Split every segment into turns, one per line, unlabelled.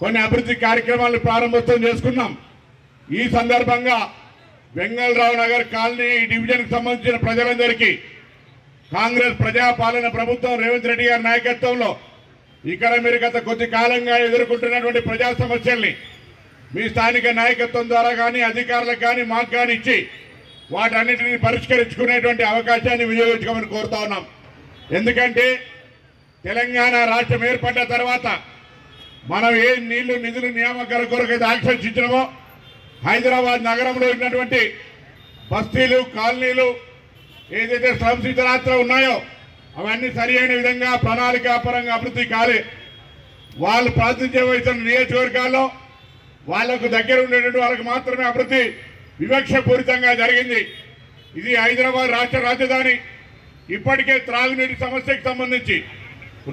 కొన్ని అభివృద్ధి కార్యక్రమాలను ప్రారంభోత్సవం చేసుకున్నాం. ఈ సందర్భంగా వెంగళరావు నగర్ కాలనీ డివిజన్కి సంబంధించిన ప్రజలందరికీ కాంగ్రెస్ ప్రజాపాలన ప్రభుత్వం రేవంత్ రెడ్డి గారి నాయకత్వంలో ఇక్కడ మీరు గత కొద్ది కాలంగా ఎదుర్కొంటున్నటువంటి ప్రజా సమస్యల్ని మీ స్థానిక నాయకత్వం ద్వారా కానీ అధికారులకు కానీ మాకు కానీ ఇచ్చి వాటన్నిటిని పరిష్కరించుకునేటువంటి అవకాశాన్ని వినియోగించుకోమని కోరుతా ఉన్నాం. ఎందుకంటే తెలంగాణ రాష్ట్రం ఏర్పడ్డ తర్వాత మనం ఏ నీళ్లు నిధులు నియామకాల కొరకు అయితే యాక్షన్ ఇచ్చినామో హైదరాబాద్ నగరంలో ఉన్నటువంటి బస్తీలు కాలనీలు ఏదైతే సంసిద్ధరాత్ర ఉన్నాయో అవన్నీ సరి అయిన విధంగా ప్రణాళికాపరంగా అభివృద్ధి కాలే. వాళ్ళు ప్రాతినిధ్యం వహిస్తున్న నియోజకవర్గాల్లో వాళ్లకు దగ్గర ఉండేటువంటి వాళ్ళకి మాత్రమే అభివృద్ధి వివక్షపూరితంగా జరిగింది. ఇది హైదరాబాద్ రాష్ట్ర రాజధాని. ఇప్పటికే త్రాగునీటి సమస్యకు సంబంధించి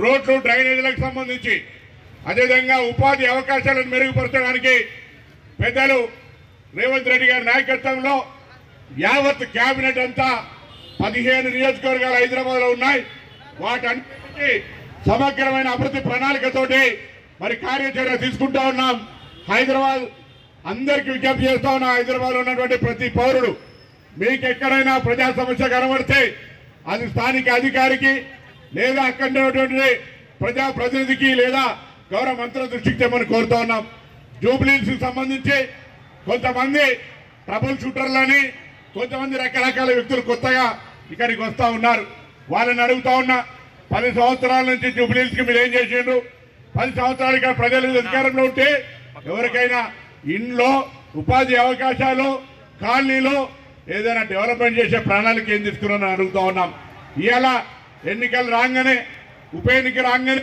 రోడ్లు డ్రైనేజీలకు సంబంధించి అదేవిధంగా ఉపాధి అవకాశాలను మెరుగుపరచడానికి పెద్దలు రేవంత్ రెడ్డి గారి నాయకత్వంలో యావత్ కేబినెట్ అంతా 15 నియోజకవర్గాలు హైదరాబాద్లో ఉన్నాయి. వాటన్నిటికీ సమగ్రమైన అభివృద్ధి ప్రణాళికతోటి మరి కార్యాచరణ తీసుకుంటా ఉన్నాం. హైదరాబాద్ అందరికీ విజ్ఞప్తి చేస్తా ఉన్నాం. హైదరాబాద్లో ఉన్నటువంటి ప్రతి పౌరుడు మీకు ఎక్కడైనా ప్రజా సమస్య కనబడితే అది స్థానిక అధికారికి లేదా అక్కడ ఉన్నటువంటి ప్రజాప్రతినిధికి లేదా గౌరవ మంత్రుల దృష్టికి తెమ్మని కోరుతా ఉన్నాం. జూబ్లీస్కి సంబంధించి కొంతమంది ట్రబుల్ షూటర్లని కొంతమంది రకరకాల వ్యక్తులు కొత్తగా ఇక్కడికి వస్తూ ఉన్నారు. వాళ్ళని అడుగుతా ఉన్నా 10 సంవత్సరాల నుంచి జూబ్లీస్కి మీరు ఏం చేసిండ్రు? 10 సంవత్సరాలు ఇక్కడ ప్రజలు అధికారంలో ఉంటే ఎవరికైనా ఇంట్లో ఉపాధి అవకాశాలు కాలనీలో ఏదైనా డెవలప్మెంట్ చేసే ప్రణాళిక ఏం తీసుకున్నారని అడుగుతా ఉన్నాం. ఇవాళ ఎన్నికలు రాగానే ఉప ఎన్నిక రాగానే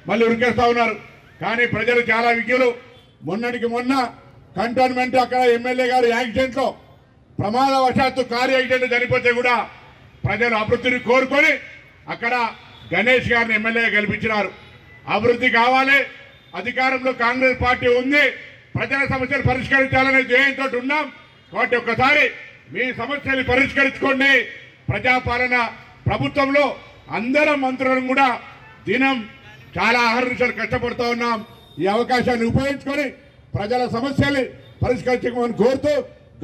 మళ్ళీ ఉరికేస్తా ఉన్నారు. కానీ ప్రజలు చాలా విజ్ఞులు. మొన్నటికి మొన్న కంటోన్మెంట్ అక్కడ ఎమ్మెల్యే గారు యాక్సిడెంట్లో ప్రమాదవశాత్తు కారు యాక్సిడెంట్ చనిపోతే కూడా ప్రజలు అభివృద్ధిని కోరుకొని అక్కడ గణేష్ గారిని ఎమ్మెల్యేగా గెలిపించినారు. అభివృద్ధి కావాలి, అధికారంలో కాంగ్రెస్ పార్టీ ఉంది, ప్రజల సమస్యలు పరిష్కరించాలనే ధ్యేయంతో ఉన్నాం. కాబట్టి ఒక్కసారి మీ సమస్యలు పరిష్కరించుకోండి. ప్రజాపాలన ప్రభుత్వంలో అందరం మంత్రులను కూడా దినం చాలా అహర్నిశలు కష్టపడుతూ ఉన్నాం. ఈ అవకాశాన్ని ఉపయోగించుకొని ప్రజల సమస్యల్ని పరిష్కరించుకోమని కోరుతూ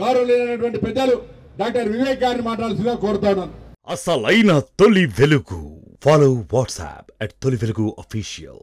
గౌరవనీయులైనటువంటి పెద్దలు డాక్టర్ వివేక్ గారిని మాట్లాడాల్సిందిగా కోరుతా ఉన్నాను.
అసలైన తొలి వెలుగు. ఫాలో వాట్సాప్ @తొలి వెలుగు official.